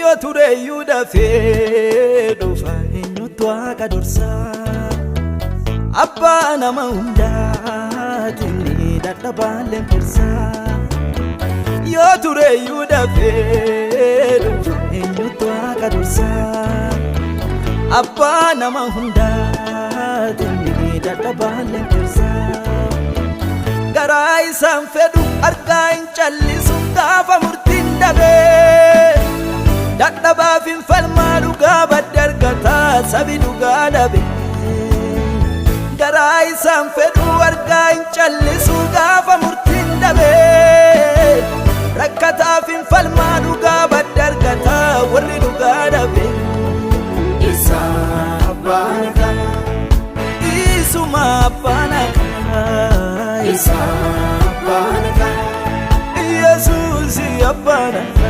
Yo ture yuda fe do fa enyu twa kadorsa abba nama hunda tini dadda balen persa. Yo ture yuda fe do fa enyu twa kadorsa abba nama hunda tini dadda balen persa. Garai san fedu arga in challisu gafa murtin dabe dadda bafin falmalu gabadar gata sabidu gadabe. Garai san fedu arga in challisu gafa murtin dabe rakata fin falmalu gabadar gata warridu gadabe. Isa banaka isuma banaka Isa banaka Jesus ya banaka